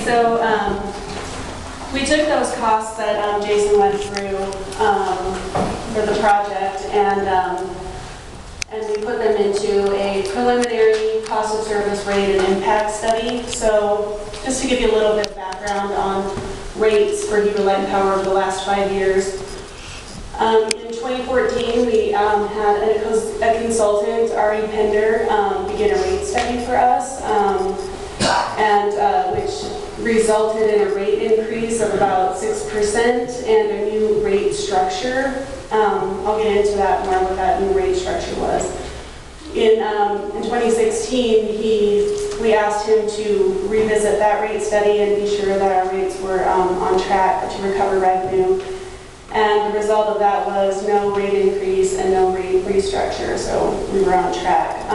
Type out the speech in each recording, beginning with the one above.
so we took those costs that Jason went through for the project, and we put them into a preliminary cost of service rate and impact study. So just to give you a little bit of background on rates for Heber Light and Power over the last 5 years. In 2014, we had a consultant, Ari Pender, begin a rate study for us, which resulted in a rate increase of about 6% and a new rate structure. I'll get into that more, what that new rate structure was. In 2016, we asked him to revisit that rate study and be sure that our rates were on track to recover revenue. And the result of that was no rate increase and no rate restructure, so we were on track.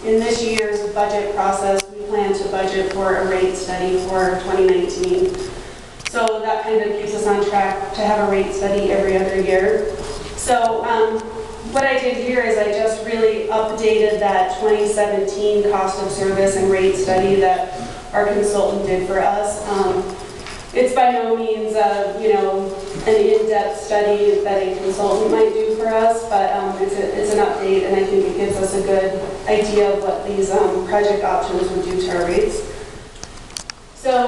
In this year's budget process, we plan to budget for a rate study for 2019. So that kind of keeps us on track to have a rate study every other year. So what I did here is I just really updated that 2017 cost of service and rate study that our consultant did for us. It's by no means an in-depth study that a consultant might do for us, but it's an update, and I think it gives us a good idea of what these project options would do to our rates. So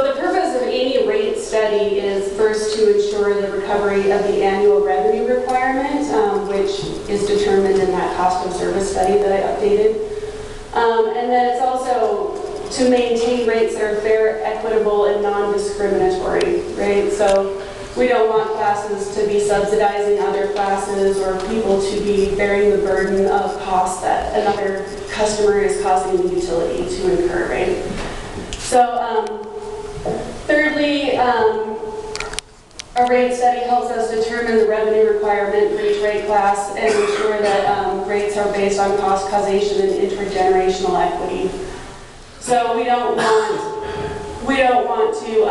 the purpose of any rate study is first to ensure the recovery of the annual revenue requirement, which is determined in that cost of service study that I updated. And then it's also to maintain rates that are fair, equitable, and non-discriminatory, right? So we don't want classes to be subsidizing other classes or people to be bearing the burden of costs that another customer is causing the utility to incur, right? So thirdly, a rate study helps us determine the revenue requirement for each rate class and ensure that rates are based on cost causation and intergenerational equity. So we don't want to,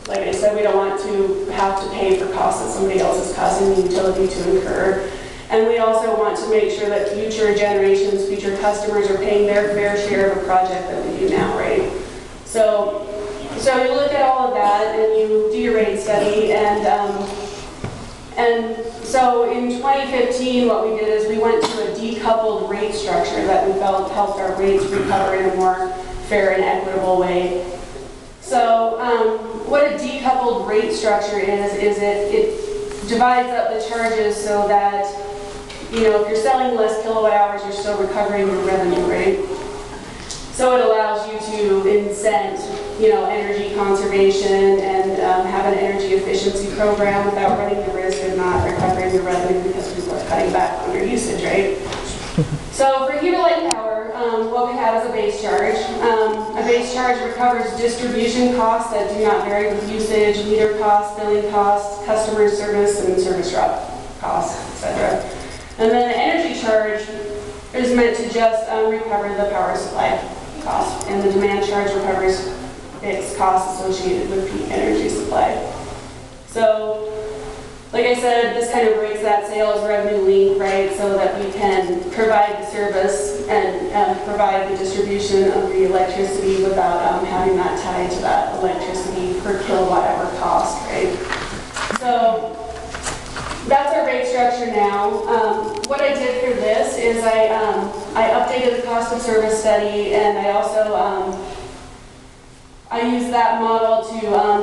like I said, we don't want to have to pay for costs that somebody else is causing the utility to incur. And we also want to make sure that future generations, future customers are paying their fair share of a project that we do now, right? So you look at all of that and you do your rate study, and so in 2015, what we did is we went to a decoupled rate structure that we felt helped our rates recover in a more fair and equitable way. So what a decoupled rate structure is it divides up the charges so that, if you're selling less kilowatt hours, you're still recovering your revenue, right? So it allows you to incent, energy conservation and have an energy efficiency program without running the risk of not recovering your revenue because people are cutting back on their usage, right? So for Heber Light Power, what we have is a base charge. A base charge recovers distribution costs that do not vary with usage, meter costs, billing costs, customer service, and service drop costs, etc. And then the energy charge is meant to just recover the power supply cost, and the demand charge recovers fixed costs associated with peak energy supply. So, like I said, this kind of breaks that sales revenue link, right, so that we can provide the service and provide the distribution of the electricity without having that tied to that electricity per kilowatt hour cost, right? So that's our rate structure now. What I did for this is I updated the cost of service study, and I also I used that model to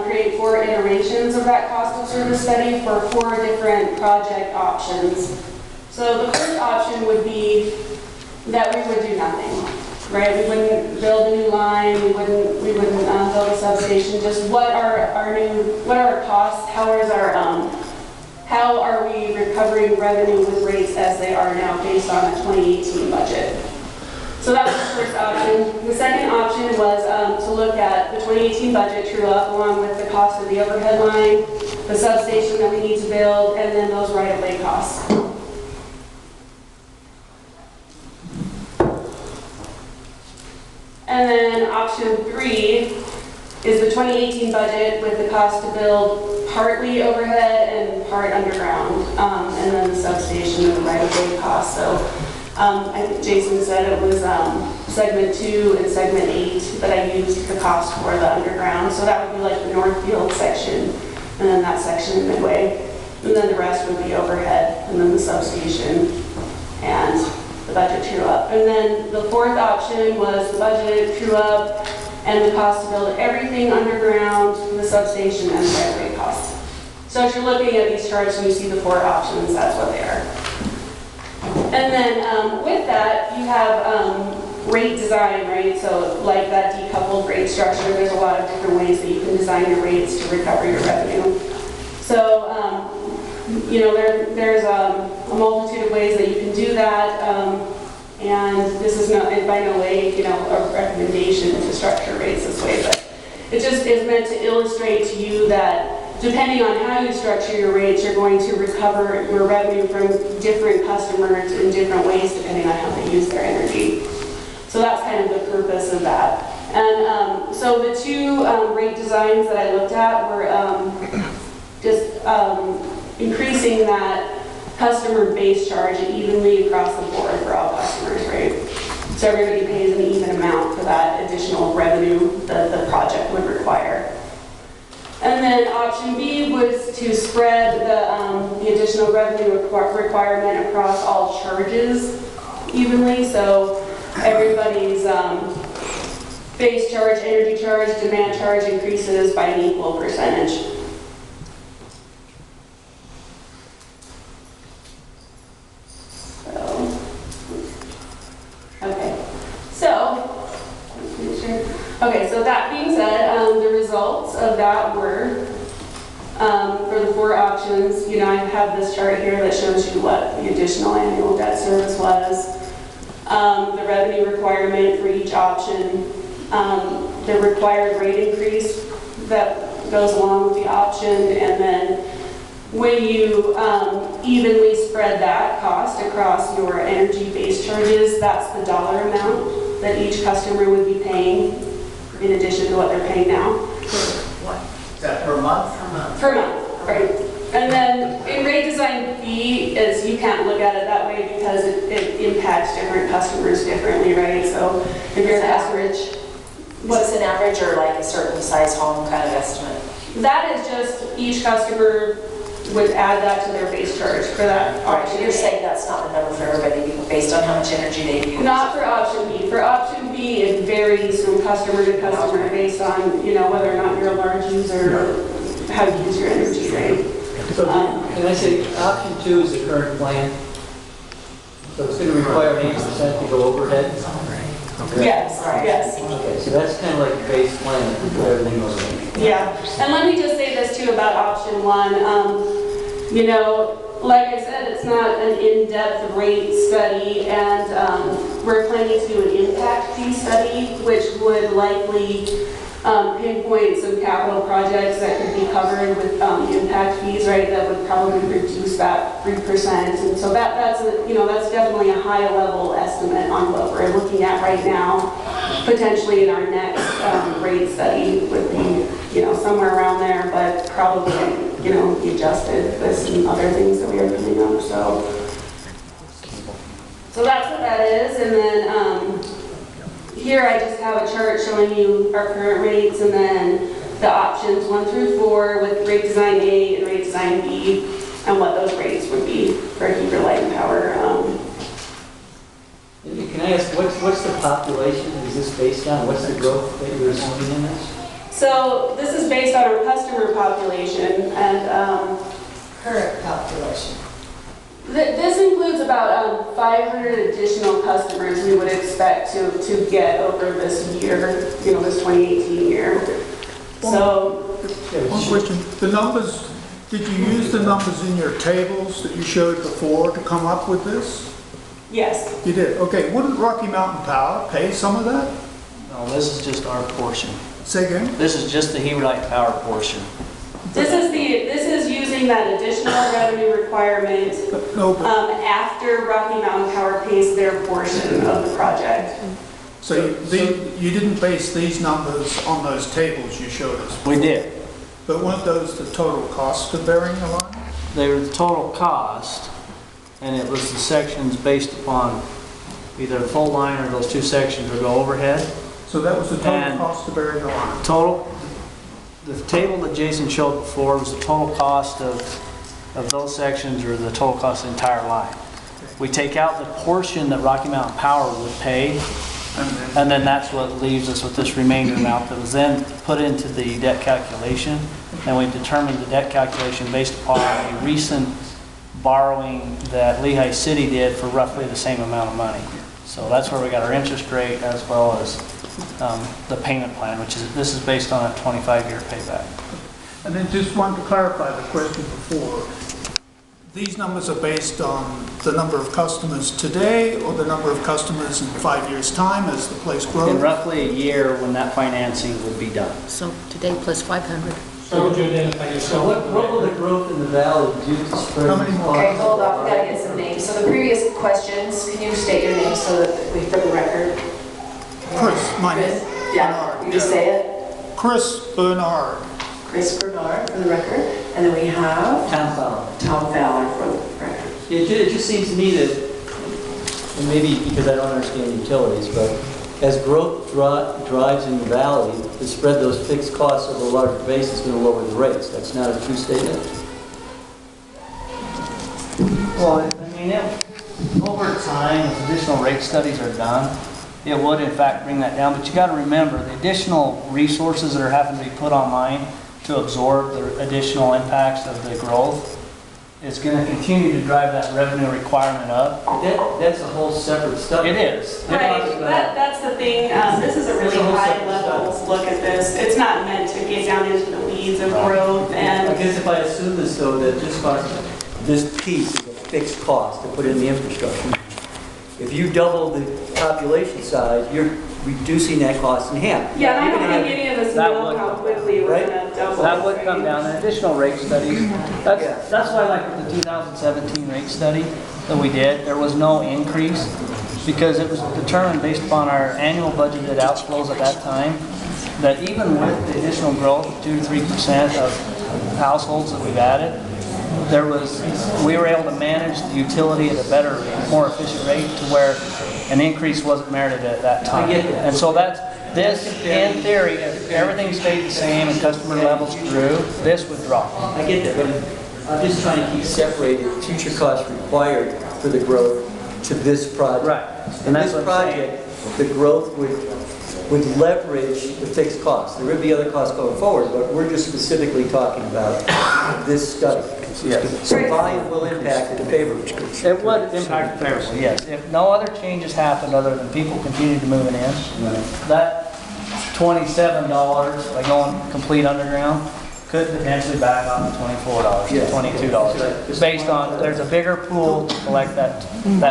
create 4 iterations of that cost of service study for 4 different project options. So the first option would be that we would do nothing, right? We wouldn't build a new line, we wouldn't build a substation. Just what are our costs? How are we recovering revenue with rates as they are now based on the 2018 budget? So that was the first option. The second option was to look at the 2018 budget true up along with the cost of the overhead line, the substation that we need to build, and then those right-of-way costs. And then option 3 is the 2018 budget with the cost to build partly overhead and part underground, and then the substation and the right-of-way costs. So I think Jason said it was segment 2 and segment 8 that I used the cost for the underground. So that would be like the Northfield section, and then that section in Midway. And then the rest would be overhead, and then the substation, and the budget true up. And then the fourth option was the budget true up and the cost to build everything underground, the substation, and the right-of-way cost. So if you're looking at these charts and you see the 4 options, that's what they are. And then with that, you have rate design, right? So like that decoupled rate structure, there's a lot of different ways that you can design your rates to recover your revenue. So, you know, there's a multitude of ways that you can do that. And this is not, by no way, you know, a recommendation to structure rates this way, but it just is meant to illustrate to you that depending on how you structure your rates, you're going to recover your revenue from different customers in different ways depending on how they use their energy. So that's kind of the purpose of that. And so the 2 rate designs that I looked at were just increasing that customer base charge evenly across the board for all customers, right? So everybody pays an even amount for that additional revenue that the project would require. And then option B was to spread the additional revenue requirement across all charges evenly. So everybody's base charge, energy charge, demand charge increases by an equal percentage. Okay, so that being said, the results of that were, for the 4 options, you know, I have this chart here that shows you what the additional annual debt service was, the revenue requirement for each option, the required rate increase that goes along with the option, and then when you evenly spread that cost across your energy base charges, that's the dollar amount that each customer would be paying in addition to what they're paying now. What? Is that per month? Per month. Per month, right. And then in rate design B is you can't look at it that way because it impacts different customers differently, right? So if you're an average, what's an average or like a certain size home kind of estimate? That is just each customer would add that to their base charge for that option. You're saying that's not the number for everybody based on how much energy they use? Not for option B. For option B, it varies from customer to customer based on, you know, whether or not you're a large user or how you use your energy, right? So can I say option 2 is the current plan? So it's going to require 80% to go overhead? Okay. Yes, yes. Okay, so that's kind of like the base plan for everything else. Yeah, and let me just say this too about option 1. You know, like I said, it's not an in-depth rate study, and we're planning to do an impact fee study, which would likely pinpoint some capital projects that could be covered with impact fees, right? That would probably reduce that 3%, and so that's definitely a high-level estimate on what we're looking at right now. Potentially in our next rate study would be, you know, somewhere around there, but probably, you know, be adjusted with some other things that we are doing on. So that's what that is, and then here I just have a chart showing you our current rates and then the options 1 through 4 with rate design A and rate design B and what those rates would be for Heber Light and Power. Can I ask, what's the population is this based on? What's the growth that you're assuming in this? So this is based on our customer population and Current population. This includes about 500 additional customers we would expect to get over this year, you know, this 2018 year. So, one question: the numbers. Did you use the numbers in your tables that you showed before to come up with this? yes. You did. Okay. Wouldn't Rocky Mountain Power pay some of that? No, this is just our portion. Say again. This is just the Heber Light Power portion. This is using that additional revenue requirement after Rocky Mountain Power pays their portion of the project. So you didn't base these numbers on those tables you showed us? We did. But weren't those the total cost of burying the line? They were the total cost, and it was the sections based upon Either the full line or those two sections will go overhead. So that was the total And- cost to bury the line. Total, the table that Jason showed before was the total cost of those sections or the total cost of the entire line. We take out the portion that Rocky Mountain Power would pay, and then that's what leaves us with this remainder amount that was then put into the debt calculation. And we determined the debt calculation based upon a recent borrowing that Lehigh City did for roughly the same amount of money. So that's where we got our interest rate as well as the payment plan, which is, this is based on a 25-year payback. And then just wanted to clarify the question before. These numbers are based on the number of customers today or the number of customers in 5 years' time as the place In grows? roughly a year when that financing would be done. So today plus 500. So would you identify So yourself? what will the growth in the valley do to spread? How many more? Okay, hold on, we gotta get some names. So the previous questions, can you state your name so that we, for the record? Chris, my name. Chris? Yeah, you just say it. Chris Bernard. Chris Bernard for the record. And then we have Town Fowler. Tom Fowler for the record. It just seems to me that, and maybe because I don't understand utilities, but as growth drives in the valley, to spread those fixed costs over a larger base is going to lower the rates. That's not a true statement? Well, I mean, over time, as additional rate studies are done, it would in fact bring that down. But you got to remember, the additional resources that are having to be put online to absorb the additional impacts of the growth is going to continue to drive that revenue requirement up. That's a whole separate study. It is. Right, that's the thing, this is a really high level look at this. It's not meant to get down into the weeds of growth I and, guess if I assume this though, that just by this piece is a fixed cost to put in the infrastructure. If you double the population size, you're reducing that cost in half. yeah, and I You're don't gonna think any of us That know would- how quickly we're right? gonna double. That would right? come down in additional rate studies. That's why like with the 2017 rate study that we did, there was no increase because it was determined based upon our annual budgeted outflows at that time, that even with the additional growth of 2 to 3% of households that we've added, we were able to manage the utility at a better, more efficient rate to where an increase wasn't merited at that time. I get that. And so this, in theory, if everything stayed the same and customer levels grew, this would drop. I get that, but I'm just trying to keep separated future costs required for the growth to this project. Right. In And that's this what I'm saying. project, the growth would leverage the fixed costs. There would be other costs going forward, but we're just specifically talking about this study. Yes. So volume will impact it favorably. It would impact favorably, yes. If no other changes happened other than people continued to moving in, that $27 by going complete underground could potentially back up to $24, Yeah. $22, based on, there's a bigger pool to collect that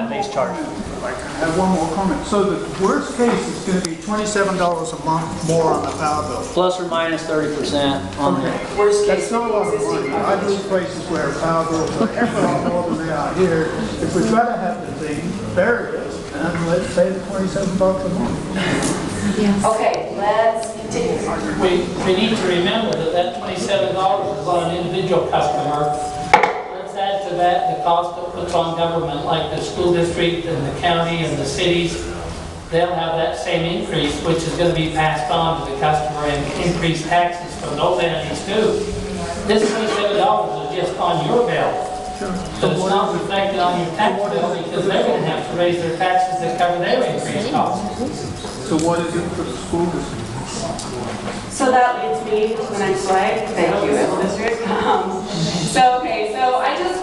base charge. I have one more comment. So the worst case is going to be $27 a month more on the power bill. Plus or minus 30% on the, Worst case. That's not a lot of money. I've been places where power bills are a heck of a lot more than they are here. If we'd rather have the thing, bury it, and let's pay the $27 a month. Okay, let's continue. We need to remember that $27 is on an individual customer. Let's add to that the cost it puts on government, like the school district and the county and the cities. They'll have that same increase, which is going to be passed on to the customer and increased taxes from those entities too. This $27 is just on your bill. So it's not reflected on your tax bill because they're going to have to raise their taxes to cover their increased costs. So what is it for the school district? So that leads me to the next slide. Thank you, School District.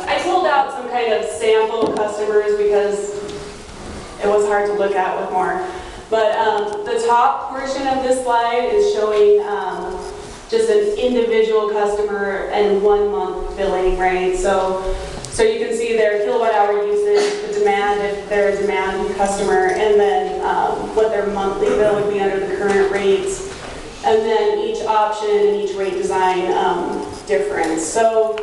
I pulled out some kind of sample customers because it was hard to look at with more. But the top portion of this slide is showing just an individual customer and 1 month billing rate. So you can see their kilowatt hour usage, the demand if they're a demand customer, and then what their monthly bill would be under the current rates. And then each option and each rate design difference. So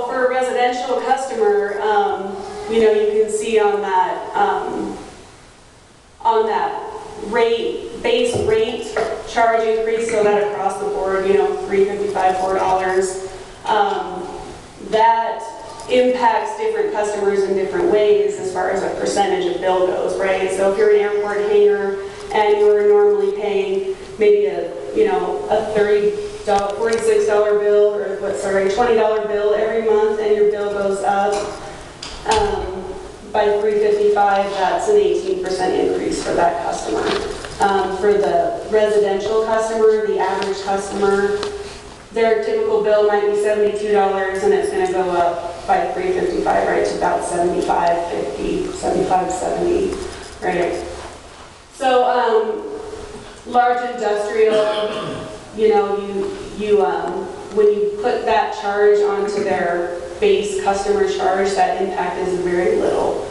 for a residential customer, you can see on that base rate charge increase, so that across the board, $3.55, $4. That impacts different customers in different ways as far as a percentage of bill goes, right? So if you're an airport hangar and you're normally paying maybe a $46 bill or $20 bill every month, and your bill goes up by $355, that's an 18% increase for that customer. For the residential customer, the average customer, their typical bill might be $72 and it's going to go up by $355, right, to about $75.50, $75.70, right? So large industrial, when you put that charge onto their base customer charge, that impact is very little.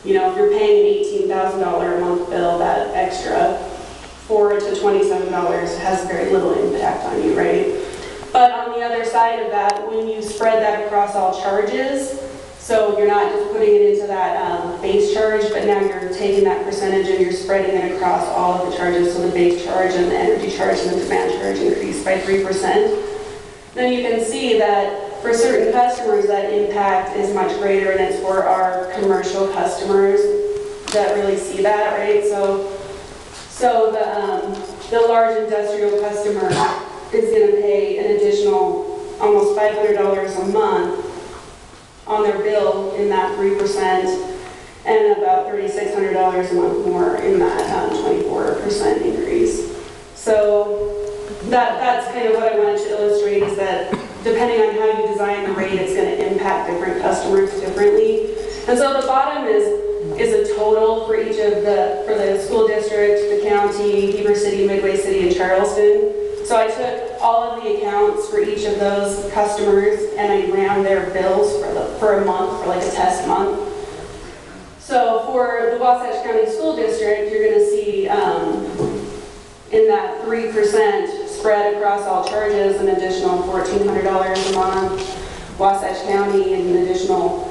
If you're paying an $18,000 a month bill, that extra $4 to $27 has very little impact on you, right? But on the other side of that, when you spread that across all charges, so you're not just putting it into that base charge, but now you're taking that percentage and you're spreading it across all of the charges, so the base charge and the energy charge and the demand charge increase by 3%, then you can see that for certain customers, that impact is much greater, and it's for our commercial customers that really see that, right? So the large industrial customer is going to pay an additional almost $500 a month on their bill in that 3%, and about $3,600 a month more in that 24% increase. So that's kind of what I wanted to illustrate, is that depending on how you design the rate, it's going to impact different customers differently. And so the bottom is a total for each of for the school district, the county, Heber City, Midway City, and Charleston. So I took all of the accounts for each of those customers and I ran their bills for a month, for like a test month. So for the Wasatch County School District, you're going to see in that 3% spread across all charges, an additional $1,400 a month. Wasatch County, an additional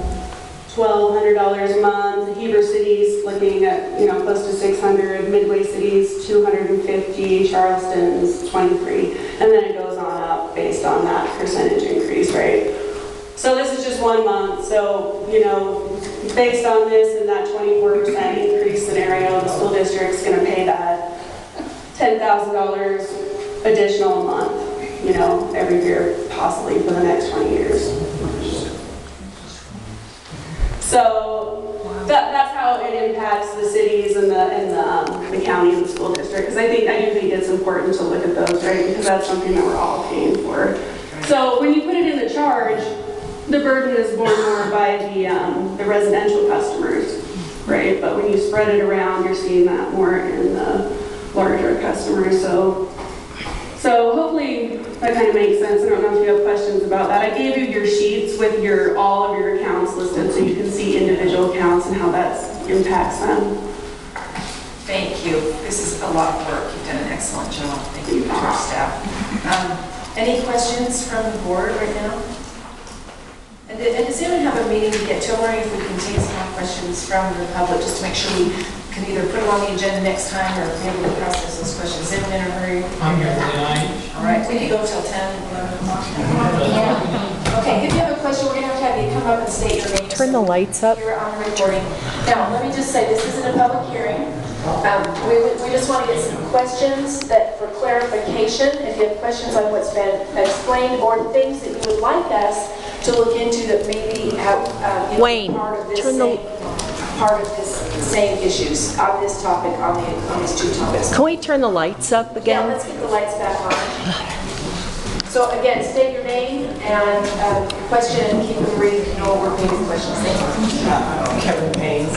$1,200 a month. Heber City's looking at close to $600. Midway City's $250. Charleston's $23, and then it goes on up based on that percentage increase, right? So this is just 1 month. So based on this and that 24% increase scenario, the school district's going to pay that $10,000 additional a month, every year, possibly for the next 20 years. So that's how it impacts the cities and the county and the school district. Because I do think it's important to look at those, right? Because that's something that we're all paying for. So when you put it in the charge, the burden is borne more by the residential customers, right? But when you spread it around, you're seeing that more in the larger customers. So hopefully that kind of makes sense. I don't know if you have questions about that. I gave you your sheets with all of your accounts listed, so you can see individual accounts and how that impacts them. Thank you. This is a lot of work. You've done an excellent job. Thank you to our staff. Any questions from the board right now? And does anyone have a meeting to get to? I'm wondering if we can take some more questions from the public, just to make sure we can either put them on the agenda next time or maybe we'll process those questions. Is anyone in a hurry? I'm here tonight. All right, we can go till 10, 11 o'clock. Yeah. Okay, if you have a question, we're going to have you come up and state your name. Turn the lights up. You're on recording. Now, let me just say, this isn't a public hearing. We just want to get some questions for clarification. If you have questions on what's been explained or things that you would like us to look into that maybe have Wayne, part of this same issues on this topic, on these two topics. Can we turn the lights up Yeah, again? let's get the lights back on. So again, state your name and question, and keep them brief. No repeating questions. Thank you. Kevin Payne.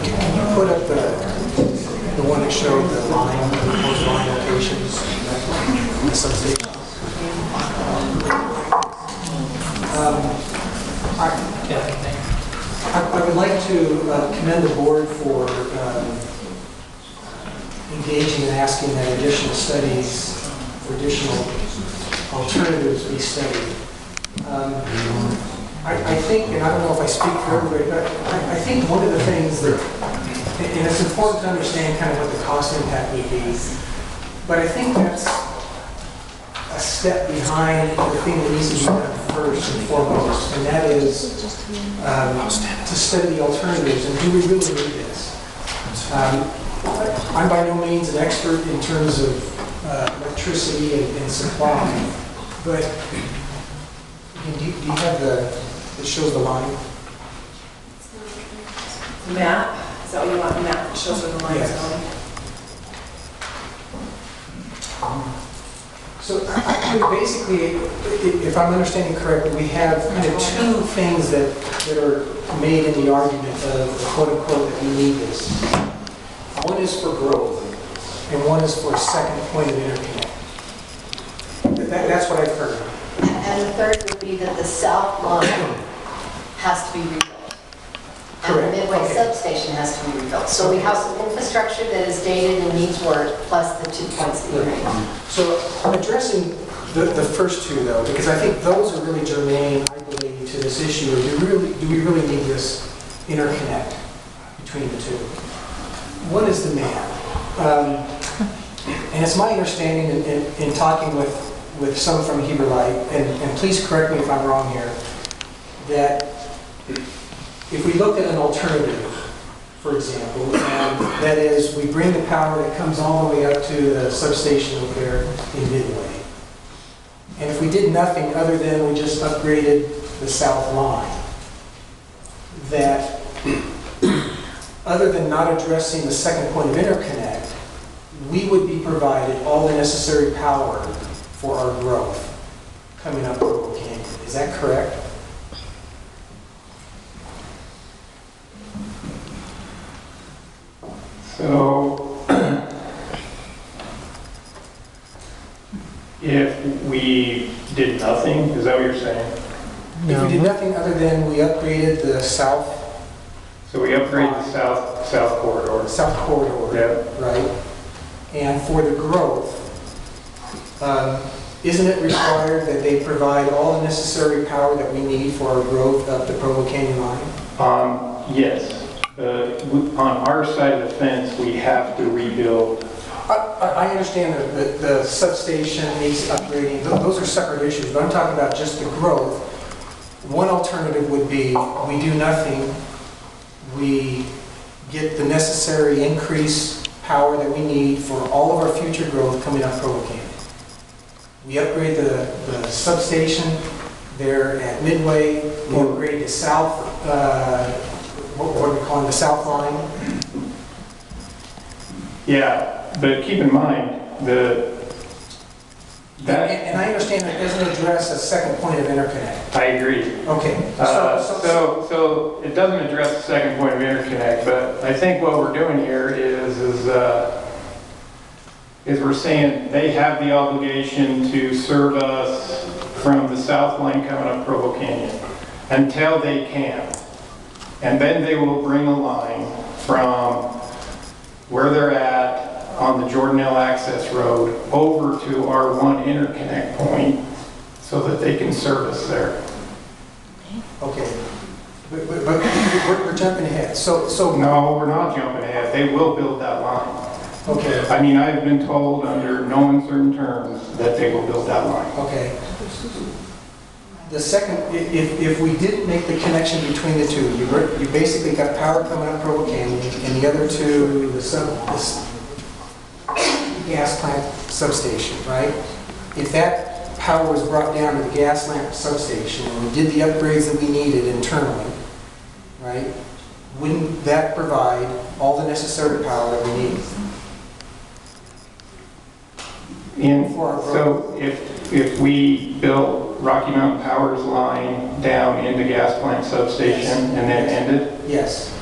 Can you put up the one that showed the line, the proposed line locations in the substation? I would like to commend the board for engaging and asking that additional studies for additional alternatives be studied. I think, and I don't know if I speak for everybody, but I think one of the things that, and it's important to understand kind of what the cost impact would be, but I think that's a step behind the thing that needs to be done first and foremost, and that is to study the alternatives, and do we really need this? I'm by no means an expert in terms of electricity and supply, but do you have that shows the line? Map, is that what you want, a map that shows where the line is Yes. going? So basically, if I'm understanding correctly, we have kind of two things that are made in the argument of quote unquote that we need this. One is for growth, and one is for a second point of interconnect. That's what I've heard. And the third would be that the south line has to be rebuilt. And the Correct. Midway Okay. substation has to be rebuilt. So we have some infrastructure that is dated and needs work, plus the 2 points that you made. So I'm addressing the first two though, because I think those are really germane, I believe, to this issue. Do we really need this interconnect between the two? One is the man. And it's my understanding in talking with some from Heber Light, and please correct me if I'm wrong here, that if we look at an alternative, for example, and that is we bring the power that comes all the way up to the substation over there in Midway. And if we did nothing other than we just upgraded the south line, that other than not addressing the second point of interconnect, we would be provided all the necessary power for our growth coming up Purple Canyon. Is that correct? So, if we did nothing, is that what you're saying? If we did nothing other than we upgraded the south So we upgrade the south corridor. corridor, right? And for the growth, isn't it required that they provide all the necessary power that we need for our growth up the Provo Canyon line? Yes. On our side of the fence, we have to rebuild. I understand that the substation needs upgrading. Those are separate issues, but I'm talking about just the growth. One alternative would be we do nothing. We get the necessary increased power that we need for all of our future growth coming up Provo Canyon. We upgrade the substation there at Midway. We upgrade the south, what are we calling the south line? Yeah, but keep in mind, And I understand that doesn't address a second point of interconnect. I agree. Okay. So it doesn't address the second point of interconnect, but I think what we're doing here is we're saying they have the obligation to serve us from the south line coming up Provo Canyon until they can. And then they will bring a line from where they're at on the Jordanelle access road over to our one interconnect point so that they can service there. Okay. But we're jumping ahead. So No, we're not jumping ahead. They will build that line. okay. I mean, I've been told under no uncertain terms that they will build that line. Okay. The second, if we didn't make the connection between the two, you basically got power coming up Provo Canyon, and the other two, the gas plant substation, right? If that power was brought down to the gas plant substation, and we did the upgrades that we needed internally, right? Wouldn't that provide all the necessary power that we need? So if we built Rocky Mountain Power's line down into gas plant substation and then ended? Yes.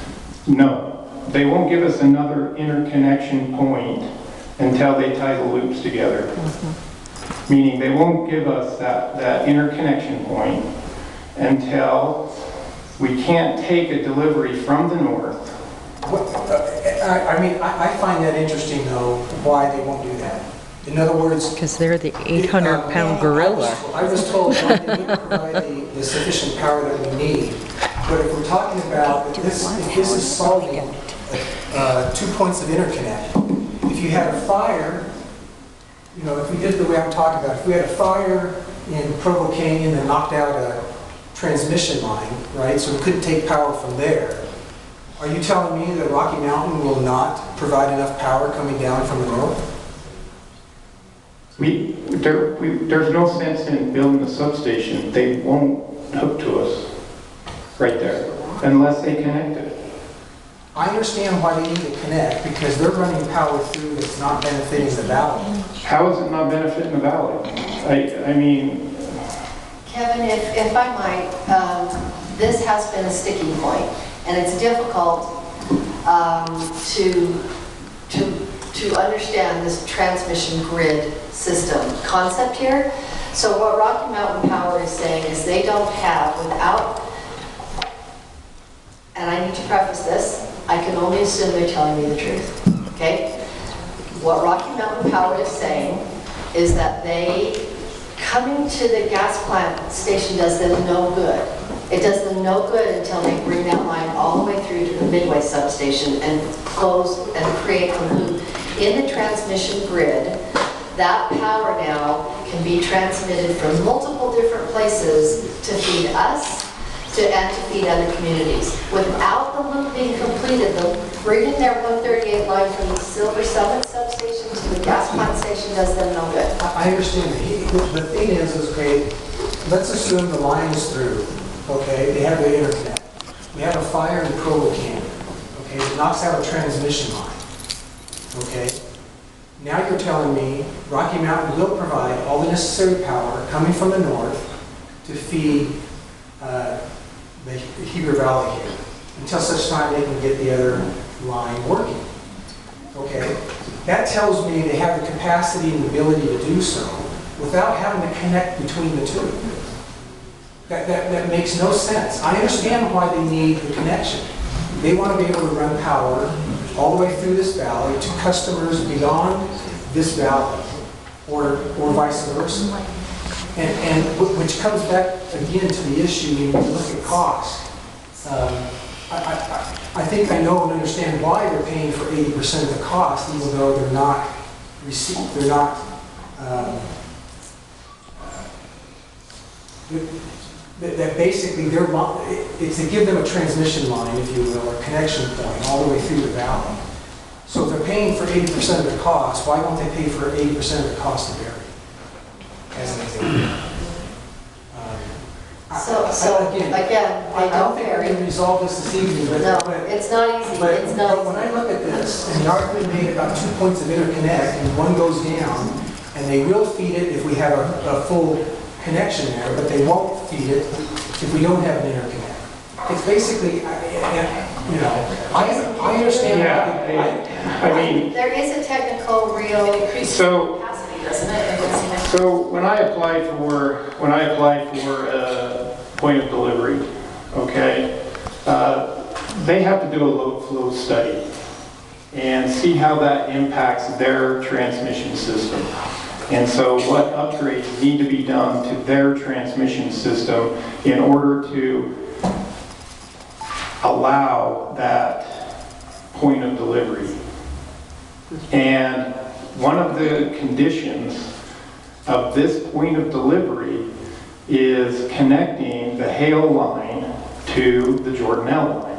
No, they won't give us another interconnection point until they tie the loops together. Meaning they won't give us that interconnection point until we can't take a delivery from the north. I find that interesting though, why they won't do that. In other words, Because they're the 800-pound gorilla. I was told that they would provide the sufficient power that we need. But if we're talking about, if this is solving 2 points of interconnect, if you had a fire you know, if we did it the way I'm talking about, if we had a fire in Provo Canyon that knocked out a transmission line, right, so we couldn't take power from there, are you telling me that Rocky Mountain will not provide enough power coming down from the north? There's no sense in building a substation. They won't hook to us right there unless they connect it. I understand why they need to connect, because they're running power through that's not benefiting the valley. How is it not benefiting the valley? I mean... Kevin, if I might, this has been a sticking point, and it's difficult to understand this transmission grid system concept here. So what Rocky Mountain Power is saying is they don't have, without, and I need to preface this, I can only assume they're telling me the truth, okay? What Rocky Mountain Power is saying is that coming to the gas plant station does them no good. It does them no good until they bring that line all the way through to the Midway substation and close and create a loop in the transmission grid. That power now can be transmitted from multiple different places to feed us and to feed other communities. Without the loop being completed, bringing their 138 line from the Silver Summit substation to the gas plant station does them no good. I understand. The thing is, okay, let's assume the line is through, okay, they have the interconnect. We have a fire in Provo Canyon, okay, it knocks out a transmission line, okay? Now you're telling me Rocky Mountain will provide all the necessary power coming from the north to feed the Heber Valley here, until such time they can get the other line working. Okay? That tells me they have the capacity and the ability to do so without having to connect between the two. That makes no sense. I understand why they need the connection. They want to be able to run power all the way through this valley to customers beyond this valley, or vice versa. And which comes back again to the issue when you look at cost. I think I know and understand why they're paying for 80% of the cost, even though they're not that basically it's to give them a transmission line, if you will, or connection point all the way through the valley. So if they're paying for 80% of the cost, why won't they pay for 80% of the cost of area? As an example. So again, I don't think we're going to resolve this evening, but it's not easy. But when I look at this, and the argument made about 2 points of interconnect, and one goes down, and they will feed it if we have a full connection there, but they won't feed it if we don't have an interconnect. It's basically, you know, I understand. Yeah, I mean, there is a technical real increase in capacity, doesn't it? So when I applied for point of delivery, okay, they have to do a load flow study and see how that impacts their transmission system. And so what upgrades need to be done to their transmission system in order to allow that point of delivery. And one of the conditions of this point of delivery is connecting the Hale line to the Jordanelle line.